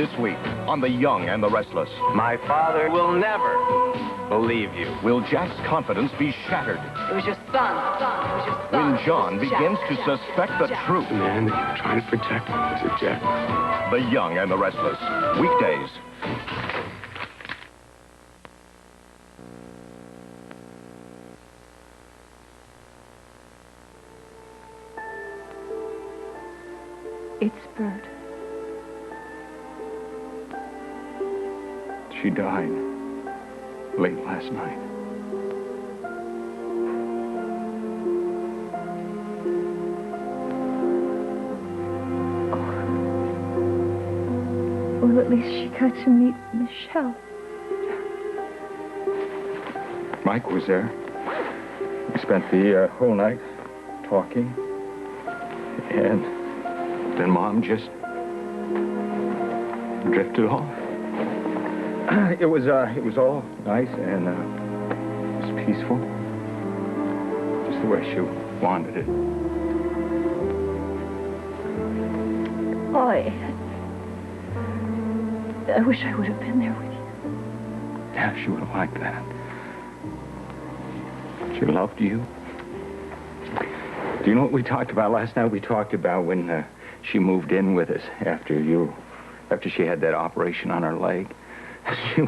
This week on The Young and the Restless. My father will never believe you. Will Jack's confidence be shattered? It was your son. It was your son. When John begins to suspect the truth. The man that you're trying to protect was a Jack. The Young and the Restless. Weekdays. It's Bert. She died late last night. Well, at least she got to meet Michelle. Mike was there. We spent the whole night talking. And then Mom just drifted off. It was all nice and it was peaceful. Just the way she wanted it. I wish I would have been there with you. Yeah, she would have liked that. She loved you. Do you know what we talked about last night? We talked about when she moved in with us after she had that operation on her leg. She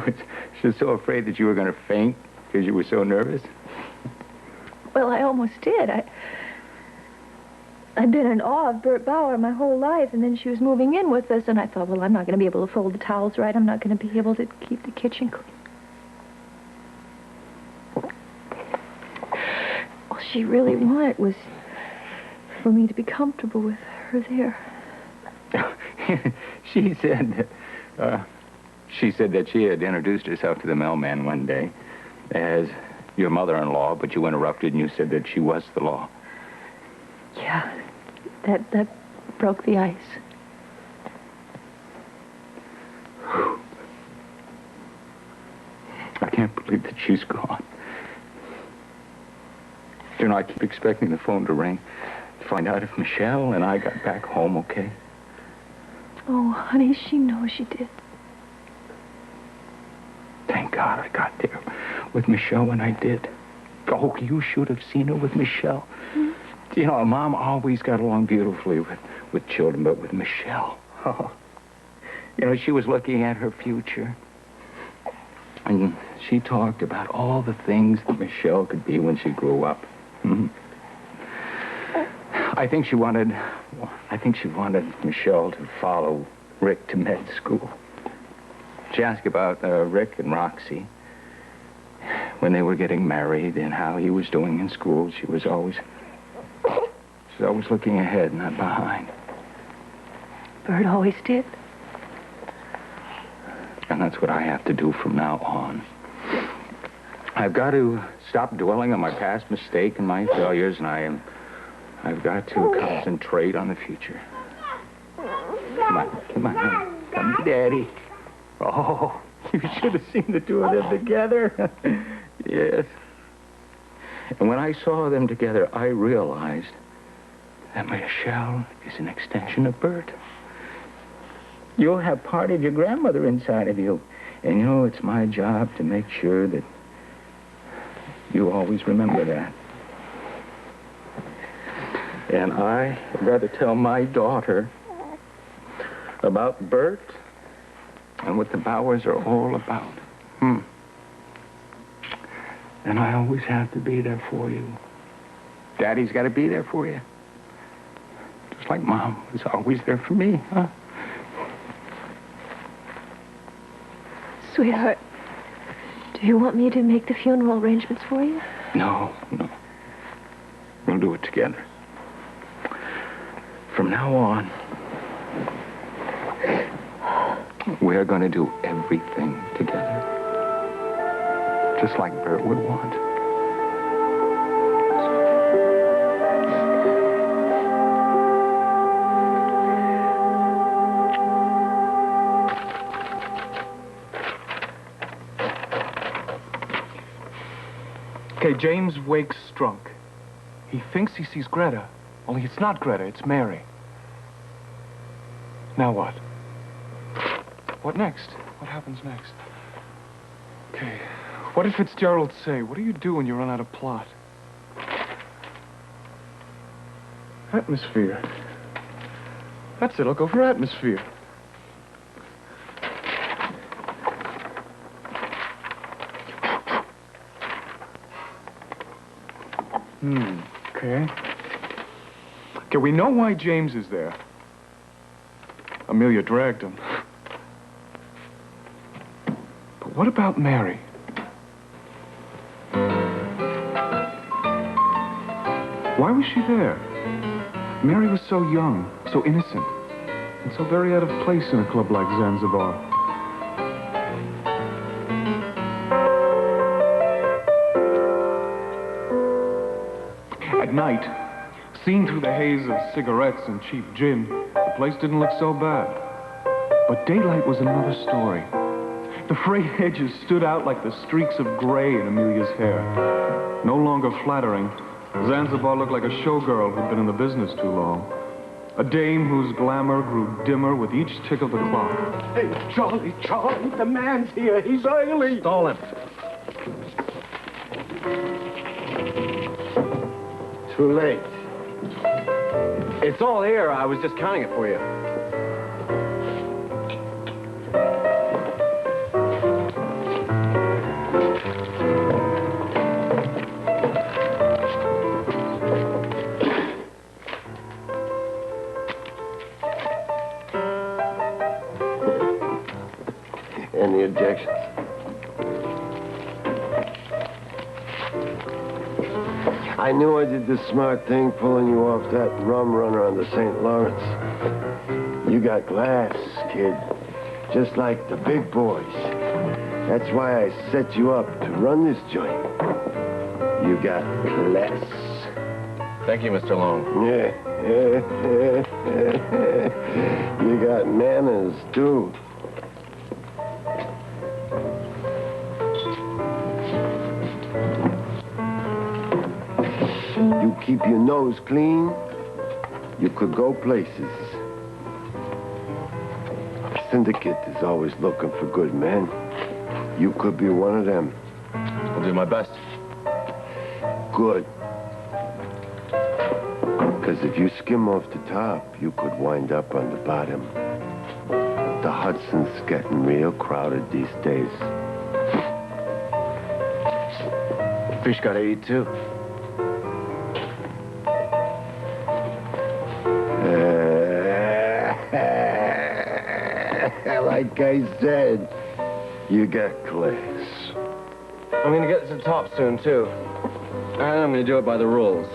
was so afraid that you were going to faint because you were so nervous. Well, I almost did. I'd been in awe of Bert Bauer my whole life, and then she was moving in with us, and I thought, well, I'm not going to be able to fold the towels right. I'm not going to be able to keep the kitchen clean. All she really wanted was for me to be comfortable with her there. She said that she had introduced herself to the mailman one day as your mother-in-law, but you interrupted and you said that she was the law. Yeah, that broke the ice. I can't believe that she's gone. You know, I keep expecting the phone to ring to find out if Michelle and I got back home okay. Oh, honey, she knows she did. Thank God I got there with Michelle when I did. Oh, you should have seen her with Michelle. Mm-hmm. You know, Mom always got along beautifully with children, but with Michelle, oh, you know, she was looking at her future. And she talked about all the things that Michelle could be when she grew up. Mm-hmm. I think she wanted Michelle to follow Rick to med school. She asked about Rick and Roxy when they were getting married and how he was doing in school. She was always looking ahead, not behind. Bert always did. And that's what I have to do from now on. I've got to stop dwelling on my past mistake and my failures, and I've got to concentrate on the future. Come on, come to Daddy. Oh, you should have seen the two of them together. Yes. And when I saw them together, I realized that Michelle is an extension of Bert. You'll have part of your grandmother inside of you. And, you know, it's my job to make sure that you always remember that. And I would rather tell my daughter about Bert and what the Bauers are all about. And I always have to be there for you. Daddy's got to be there for you. Just like Mom was always there for me, huh? Sweetheart, do you want me to make the funeral arrangements for you? No. We'll do it together. From now on, we're going to do everything together. Just like Bert would want. Okay, James wakes drunk. He thinks he sees Greta, only it's not Greta, it's Mary. Now what? What next? What happens next? Okay. What did Fitzgerald say? What do you do when you run out of plot? Atmosphere. That's it. I'll go for atmosphere. Okay. Okay, we know why James is there. Amelia dragged him. But what about Mary? Why was she there? Mary was so young, so innocent, and so very out of place in a club like Zanzibar. At night, seen through the haze of cigarettes and cheap gin, the place didn't look so bad. But daylight was another story. The frayed edges stood out like the streaks of gray in Amelia's hair. No longer flattering, Zanzibar looked like a showgirl who'd been in the business too long. A dame whose glamour grew dimmer with each tick of the clock. Hey, Charlie, the man's here. He's early. Stall him. Too late. It's all here. I was just counting it for you. Any objections? I knew I did the smart thing pulling you off that rum runner on the St. Lawrence. You got glass, kid. Just like the big boys. That's why I set you up to run this joint. You got class. Thank you, Mr. Long. Yeah. You got manners, too. You keep your nose clean, you could go places. A syndicate is always looking for good men. You could be one of them. I'll do my best. Good. Because if you skim off the top, you could wind up on the bottom. The Hudson's getting real crowded these days. Fish got to eat, too. Like I said, you got class. I'm going to get to the top soon, too. And I'm going to do it by the rules.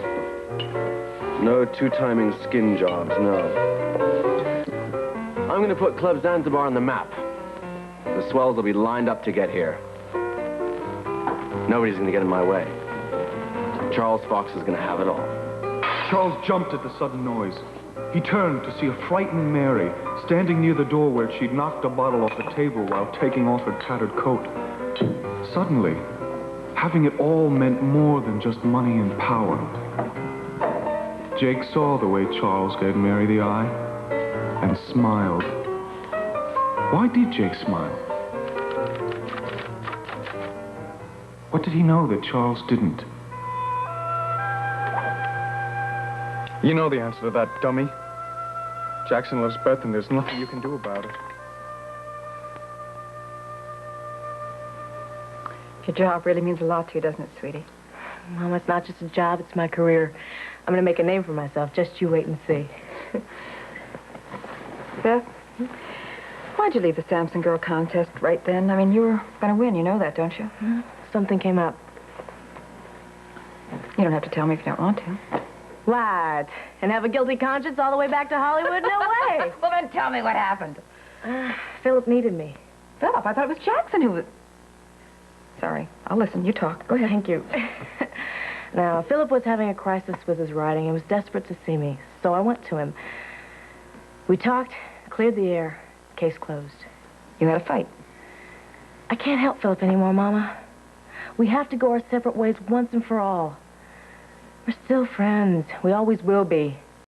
No two-timing skin jobs, no. I'm going to put Club Zanzibar on the map. The swells will be lined up to get here. Nobody's going to get in my way. Charles Fox is going to have it all. Charles jumped at the sudden noise. He turned to see a frightened Mary standing near the door where she'd knocked a bottle off the table while taking off her tattered coat. Suddenly, having it all meant more than just money and power. Jake saw the way Charles gave Mary the eye and smiled. Why did Jake smile? What did he know that Charles didn't? You know the answer to that, dummy. Jackson loves Beth, and there's nothing you can do about it. Your job really means a lot to you, doesn't it, sweetie? Mom, it's not just a job, it's my career. I'm going to make a name for myself. Just you wait and see. Beth, why'd you leave the Sampson girl contest right then? I mean, you were going to win. You know that, don't you? Something came up. You don't have to tell me if you don't want to. What? And have a guilty conscience all the way back to Hollywood? No way. Well, then tell me what happened. Philip needed me. Philip, I thought it was Jackson who was... Sorry, I'll listen. You talk. Go ahead. Thank you. Now, Philip was having a crisis with his writing and was desperate to see me, so I went to him. We talked, cleared the air, case closed. You had a fight. I can't help Philip anymore, Mama. We have to go our separate ways once and for all. We're still friends. We always will be.